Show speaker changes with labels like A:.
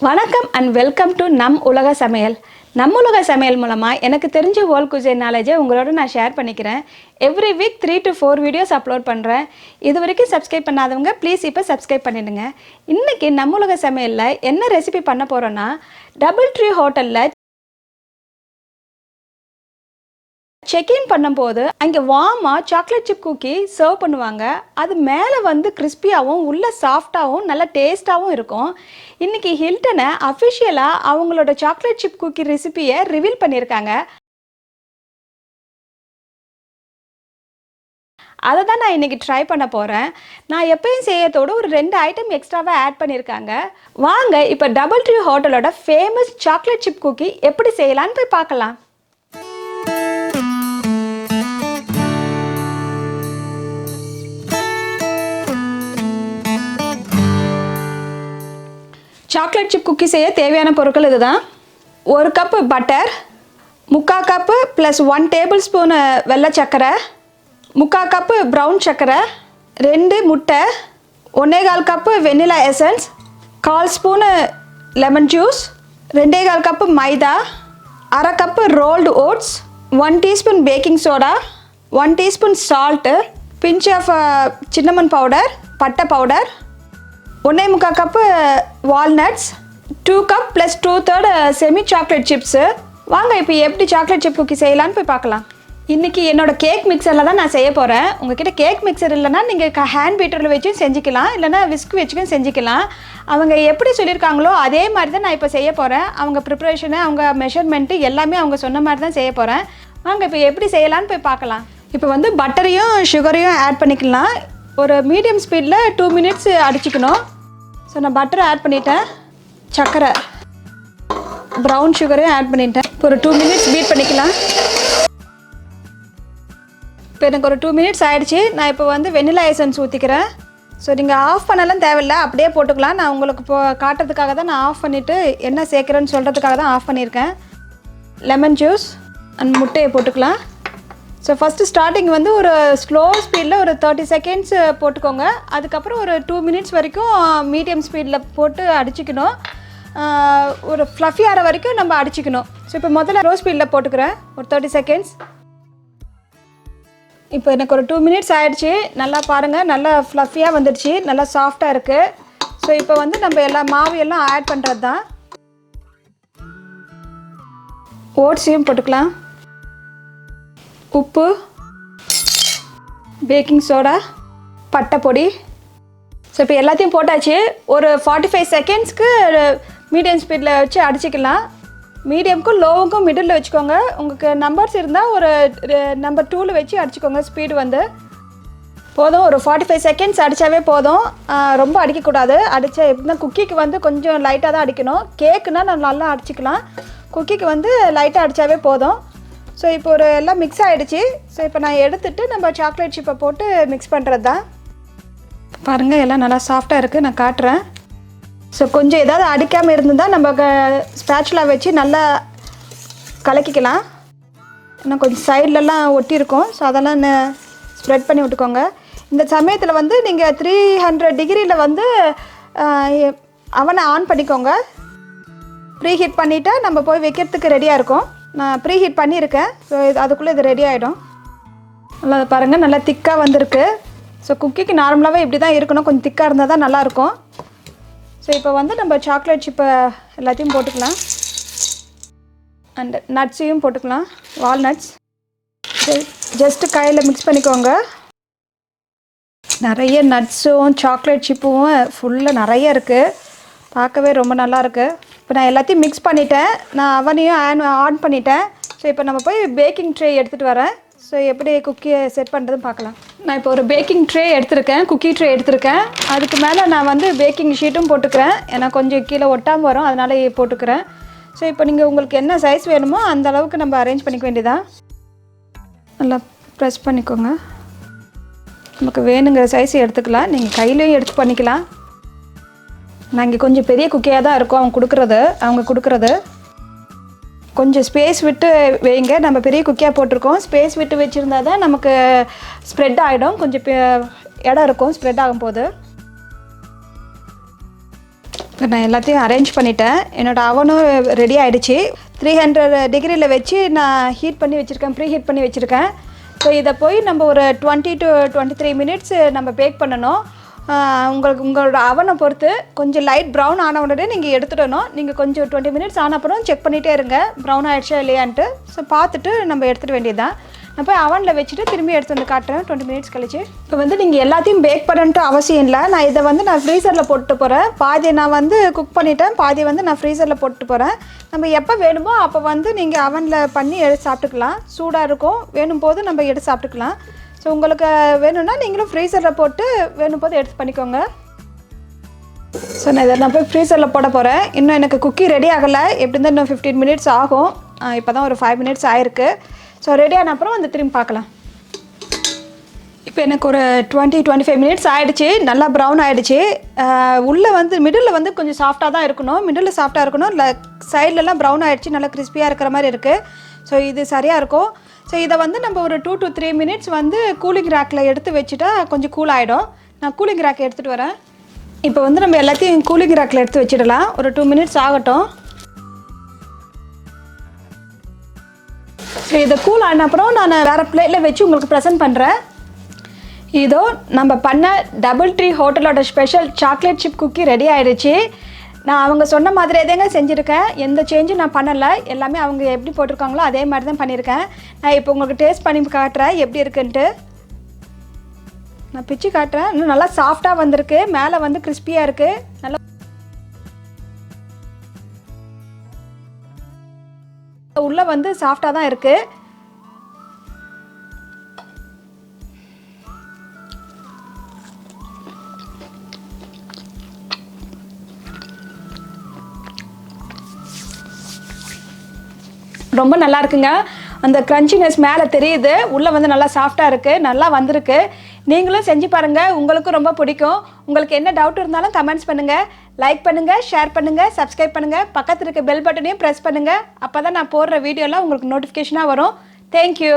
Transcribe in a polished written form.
A: வணக்கம் and welcome to நம் உலக சமையல். நம் உலக சமையல் மூலமாக எனக்கு தெரிஞ்ச வேர்ல்ட் குசைன் நாலேஜை உங்களோட நான் ஷேர் பண்ணிக்கிறேன். Every week 3 to 4 videos upload பண்ணுறேன். இது வரைக்கும் சப்ஸ்கிரைப் பண்ணாதவங்க ப்ளீஸ் இப்போ சப்ஸ்கிரைப் பண்ணிடுங்க. இன்றைக்கி நம்ம உலக சமையலில் என்ன ரெசிபி பண்ண போகிறோன்னா, DoubleTree ஹோட்டலில் செக்இன் பண்ணும்போது அங்கே வார்மாக சாக்லேட் சிப் குக்கி சர்வ் பண்ணுவாங்க. அது மேலே வந்து கிறிஸ்பியாகவும் உள்ளே சாஃப்டாகவும் நல்லா டேஸ்ட்டாகவும் இருக்கும். இன்றைக்கி ஹில்டனை அஃபிஷியலாக அவங்களோட சாக்லேட் சிப் குக்கி ரெசிபியை ரிவீல் பண்ணியிருக்காங்க. அதை தான் நான் இன்றைக்கி ட்ரை பண்ண போகிறேன். நான் எப்பயும் செய்யறதோடு ஒரு 2 ஐட்டம் எக்ஸ்ட்ராவாக ஆட் பண்ணியிருக்காங்க. வாங்க இப்போ DoubleTree ஹோட்டலோட ஃபேமஸ் சாக்லேட் சிப் குக்கி எப்படி செய்யலான்னு போய் பார்க்கலாம். சாக்லேட் சிப் குக்கி செய்ய தேவையான பொருட்கள் இதுதான். 1 cup butter, 3/4 cup plus 1 tablespoon வெள்ளை சர்க்கரை, 3/4 கப்பு ப்ரௌன் சர்க்கரை, 2 முட்டை, 1/4 cup vanilla essence, 1/4 spoon lemon juice, 2/4 cup மைதா, 1/2 cup rolled oats, 1 teaspoon baking soda, 1 teaspoon salt, pinch of cinnamon powder, பட்டை powder, 1/4 cup walnuts, 2 cup plus 2/3 semi chocolate chips. வாங்க இப்போ எப்படி chocolate chip cookie செய்யலான்னு போய் பார்க்கலாம். இன்றைக்கி என்னோடய கேக் மிக்சரில் தான் நான் செய்ய போகிறேன். உங்கள்கிட்ட கேக் மிக்சர் இல்லைனா நீங்கள் ஹேண்ட் பீட்டரில் வச்சும் செஞ்சுக்கலாம், இல்லைனா விஸ்க் வச்சுக்கும் செஞ்சுக்கலாம். அவங்க எப்படி சொல்லியிருக்காங்களோ அதே மாதிரி தான் நான் இப்போ செய்ய போகிறேன். அவங்க ப்ரிப்ரேஷனு, அவங்க மெஷர்மெண்ட்டு எல்லாமே அவங்க சொன்ன மாதிரி தான் செய்ய போகிறேன். வாங்க இப்போ எப்படி செய்யலான்னு போய் பார்க்கலாம். இப்போ வந்து பட்டரையும் சுகரையும் ஆட் பண்ணிக்கலாம். ஒரு மீடியம் ஸ்பீடில் 2 மினிட்ஸ் அடிச்சுக்கணும். ஸோ நான் பட்டரை ஆட் பண்ணிட்டேன், சர்க்கரை ப்ரௌன் சுகரையும் ஆட் பண்ணிட்டேன். இப்போ ஒரு 2 மினிட்ஸ் பீட் பண்ணிக்கலாம். இப்போ எனக்கு ஒரு 2 மினிட்ஸ் ஆகிடுச்சு. நான் இப்போ வந்து வெனிலா எசன்ஸ் ஊற்றிக்கிறேன். ஸோ நீங்கள் ஆஃப் பண்ணலாம் தேவையில்லை, அப்படியே போட்டுக்கலாம். நான் உங்களுக்கு இப்போ காட்டுறதுக்காக தான் நான் ஆஃப் பண்ணிவிட்டு என்ன சேர்க்குறேன்னு சொல்கிறதுக்காக தான் ஆஃப் பண்ணியிருக்கேன். லெமன் ஜூஸ் அண்ட் முட்டையை போட்டுக்கலாம். ஸோ ஃபஸ்ட்டு ஸ்டார்டிங் வந்து ஒரு ஸ்லோ ஸ்பீடில் ஒரு 30 செகண்ட்ஸ் போட்டுக்கோங்க. அதுக்கப்புறம் ஒரு 2 மினிட்ஸ் வரைக்கும் மீடியம் ஸ்பீடில் போட்டு அடிச்சிக்கணும். ஒரு ஃப்ளஃபி ஆகிற வரைக்கும் நம்ம அடிச்சிக்கணும். ஸோ இப்போ முதல்ல லோ ஸ்பீடில் போட்டுக்கிறேன் ஒரு 30 செகண்ட்ஸ். இப்போ எனக்கு ஒரு 2 மினிட்ஸ் ஆகிடுச்சு. நல்லா பாருங்கள், நல்லா ஃப்ளஃபியாக வந்துடுச்சு, நல்லா சாஃப்டாக இருக்குது. ஸோ இப்போ வந்து நம்ம எல்லா மாவு எல்லாம் ஆட் பண்ணுறது தான். ஓட்ஸையும் போட்டுக்கலாம், உப்பு, பேக்கிங் சோடா, பட்டை பொடி. ஸோ இப்போ எல்லாத்தையும் போட்டாச்சு. ஒரு 45 செகண்ட்ஸ்க்கு மீடியம் ஸ்பீடில் வச்சு அடிச்சிக்கலாம். மீடியமுக்கும் லோவுக்கும் மிடில் வச்சுக்கோங்க. உங்களுக்கு நம்பர்ஸ் இருந்தால் ஒரு நம்பர் 2ல் வச்சு அடிச்சுக்கோங்க. ஸ்பீடு வந்து போதும், ஒரு 45 செகண்ட்ஸ் அடித்தாவே போதும். ரொம்ப அடிக்கக்கூடாது. அடித்தா எப்படின்னா குக்கிக்கு வந்து கொஞ்சம் லைட்டாக தான் அடிக்கணும். கேக்குனால் நான் நல்லா அடிச்சிக்கலாம். குக்கிக்கு வந்து லைட்டாக அடித்தாவே போதும். ஸோ இப்போ ஒரு எல்லாம் மிக்ஸ் ஆகிடுச்சு. ஸோ இப்போ நான் எடுத்துகிட்டு நம்ம சாக்லேட் சிப்பை போட்டு மிக்ஸ் பண்ணுறது தான். பாருங்கள், எல்லாம் நல்லா சாஃப்டாக இருக்குது, நான் காட்டுறேன். ஸோ கொஞ்சம் ஏதாவது அடிக்காமல் இருந்துதான் நம்ம ஸ்பேச்சுலா வச்சு நல்லா கலக்கிக்கலாம். இன்னும் கொஞ்சம் சைட்லலாம் ஒட்டியிருக்கும். ஸோ அதெல்லாம் ஸ்ப்ரெட் பண்ணி விட்டுக்கோங்க. இந்த சமயத்தில் வந்து நீங்கள் 300 டிகிரியில் வந்து அவனை ஆன் பண்ணிக்கோங்க. ப்ரீ ஹீட் பண்ணிவிட்டு நம்ம போய் வைக்கிறதுக்கு ரெடியாக இருக்கும். நான் ப்ரீ ஹீட் பண்ணியிருக்கேன். ஸோ அதுக்குள்ளே இது ரெடி ஆகிடும். நல்லா பாருங்கள், நல்லா திக்காக வந்திருக்கு. ஸோ குக்கிக்கு நார்மலாகவே இப்படி தான் இருக்கணும், கொஞ்சம் திக்காக இருந்தால் தான் நல்லாயிருக்கும். ஸோ இப்போ வந்து நம்ம சாக்லேட் சிப்பை எல்லாத்தையும் போட்டுக்கலாம். அண்ட் நட்ஸையும் போட்டுக்கலாம், வால்நட்ஸ். ஜஸ்ட்டு கையில் மிக்ஸ் பண்ணிக்கோங்க. நிறைய நட்ஸும் சாக்லேட் சிப்பும் ஃபுல்லாக நிறைய இருக்குது, பார்க்கவே ரொம்ப நல்லாயிருக்கு. இப்போ நான் எல்லாத்தையும் மிக்ஸ் பண்ணிட்டேன். நான் அவனையும் ஆன் பண்ணிட்டேன். ஸோ இப்போ நம்ம போய் பேக்கிங் ட்ரே எடுத்துகிட்டு வரேன். ஸோ எப்படி குக்கியை செட் பண்ணுறதுன்னு பார்க்கலாம். நான் இப்போ ஒரு பேக்கிங் ட்ரே எடுத்திருக்கேன், குக்கி ட்ரே எடுத்திருக்கேன். அதுக்கு மேலே நான் வந்து பேக்கிங் ஷீட்டும் போட்டுக்கிறேன். ஏன்னா கொஞ்சம் கீழே ஒட்டாமல் வரும், அதனால போட்டுக்கிறேன். ஸோ இப்போ நீங்கள் உங்களுக்கு என்ன சைஸ் வேணுமோ அந்த அளவுக்கு நம்ம அரேஞ்ச் பண்ணிக்க வேண்டியதான். நல்லா ப்ரெஸ் பண்ணிக்கோங்க. நமக்கு வேணுங்கிற சைஸ் எடுத்துக்கலாம். நீங்கள் கையிலையும் எடுத்து பண்ணிக்கலாம். நான் இங்கே கொஞ்சம் பெரிய குக்கியாக தான் இருக்கும் அவங்க கொடுக்குறது. கொஞ்சம் ஸ்பேஸ் விட்டு வைங்க. நம்ம பெரிய குக்கியாக போட்டிருக்கோம். ஸ்பேஸ் விட்டு வச்சுருந்தா தான் நமக்கு ஸ்ப்ரெட் ஆகிடும். கொஞ்சம் இடம் இருக்கும் ஸ்ப்ரெட் ஆகும்போது. இப்போ நான் எல்லாத்தையும் அரேஞ்ச் பண்ணிட்டேன். என்னோடய அவனும் ரெடி ஆகிடுச்சு. 300 டிகிரியில் வச்சு நான் ஹீட் பண்ணி வச்சுருக்கேன், ப்ரீ ஹீட் பண்ணி வச்சுருக்கேன். ஸோ இதை போய் நம்ம ஒரு 20 to 23 மினிட்ஸ் நம்ம பேக் பண்ணணும். உங்களோட அவனை பொறுத்து கொஞ்சம் லைட் ப்ரௌன் ஆன உடனே நீங்கள் எடுத்துடணும். நீங்கள் கொஞ்சம் 20 மினிட்ஸ் ஆன அப்புறம் செக் பண்ணிகிட்டே இருங்க ப்ரௌன் ஆகிடுச்சா இல்லையான்ட்டு. ஸோ பார்த்துட்டு நம்ம எடுத்துகிட்டு வேண்டியதுதான். நான் போய் அவனில் வச்சுட்டு திரும்பி எடுத்து வந்து காட்டுறேன் 20 மினிட்ஸ் கழிச்சு. இப்போ வந்து நீங்கள் எல்லாத்தையும் பேக் பண்ணன்ட்டு அவசியம் இல்லை. நான் இதை வந்து நான் ஃப்ரீசரில் போட்டு போகிறேன். பாதி நான் வந்து குக் பண்ணிவிட்டேன், பாதி வந்து நான் ஃப்ரீசரில் போட்டு போகிறேன். நம்ம எப்போ வேணுமோ அப்போ வந்து நீங்கள் அவனில் பண்ணி எடுத்து சாப்பிட்டுக்கலாம். சூடாக இருக்கும், வேணும் போது நம்ம எடுத்து சாப்பிட்டுக்கலாம். ஸோ உங்களுக்கு வேணும்னா நீங்களும் ஃப்ரீசரில் போட்டு வேணும் போது எடுத்து பண்ணிக்கோங்க. ஸோ நான் போய் ஃப்ரீசரில் போட போகிறேன். இன்னும் எனக்கு குக்கி ரெடி ஆகலை. எப்படி இருந்தால் இன்னும் 15 மினிட்ஸ் ஆகும். இப்போ தான் ஒரு 5 மினிட்ஸ் ஆகிருக்கு. ஸோ ரெடியான அப்புறம் வந்து திரும்பி பார்க்கலாம். இப்போ எனக்கு ஒரு 20-25 மினிட்ஸ் ஆகிடுச்சு. நல்லா ப்ரௌன் ஆகிடுச்சு. உள்ளே வந்து மிடில் வந்து கொஞ்சம் சாஃப்டாக தான் இருக்கணும். மிடில் சாஃப்டாக இருக்கணும். இல்லை சைட்லலாம் ப்ரௌன் ஆகிடுச்சு, நல்லா கிறிஸ்பியாக இருக்கிற மாதிரி இருக்குது. ஸோ இது சரியாக இருக்கும். ஸோ இதை வந்து நம்ம ஒரு 2 to 3 மினிட்ஸ் வந்து கூலிங் ரேக்கில் எடுத்து வச்சுட்டா கொஞ்சம் கூல் ஆகிடும். நான் கூலிங் ரேக் எடுத்துகிட்டு வரேன். இப்போ வந்து நம்ம எல்லாத்தையும் கூலிங் ரேக்கில் எடுத்து வச்சிடலாம். ஒரு 2 மினிட்ஸ் ஆகட்டும். ஸோ இதை கூல் ஆன அப்புறம் நான் வேறு பிளேட்டில் வச்சு உங்களுக்கு ப்ரெசென்ட் பண்ணுறேன். இதோ நம்ம பண்ண DoubleTree ஹோட்டலோட special chocolate chip cookie ready ஆகிடுச்சு. நான் அவங்க சொன்ன மாதிரியே தாங்க செஞ்சுருக்கேன். எந்த சேஞ்சும் நான் பண்ணலை. எல்லாமே அவங்க எப்படி போட்டிருக்காங்களோ அதே மாதிரி தான் பண்ணியிருக்கேன். நான் இப்போ உங்களுக்கு டேஸ்ட் பண்ணி காட்டுறேன் எப்படி இருக்குன்ட்டு. நான் பிச்சு காட்டுறேன். இன்னும் நல்லா சாஃப்டாக வந்திருக்கு. மேலே வந்து கிறிஸ்பியாக இருக்குது. நல்லா உள்ளே வந்து சாஃப்டாக தான் இருக்குது. ரொம்ப நல்லா இருக்குங்க. அந்த க்ரன்ச்சினஸ் மேலே தெரியுது. உள்ளே வந்து நல்லா சாஃப்டாக இருக்குது, நல்லா வந்திருக்கு. நீங்களும் செஞ்சு பாருங்கள், உங்களுக்கும் ரொம்ப பிடிக்கும். உங்களுக்கு என்ன டவுட் இருந்தாலும் கமெண்ட்ஸ் பண்ணுங்கள், லைக் பண்ணுங்கள், ஷேர் பண்ணுங்கள், சப்ஸ்கிரைப் பண்ணுங்கள். பக்கத்தில் இருக்க பெல் பட்டனையும் ப்ரெஸ் பண்ணுங்கள். அப்போ தான் நான் போடுற வீடியோலாம் உங்களுக்கு நோட்டிஃபிகேஷனாக வரும். தேங்க்யூ.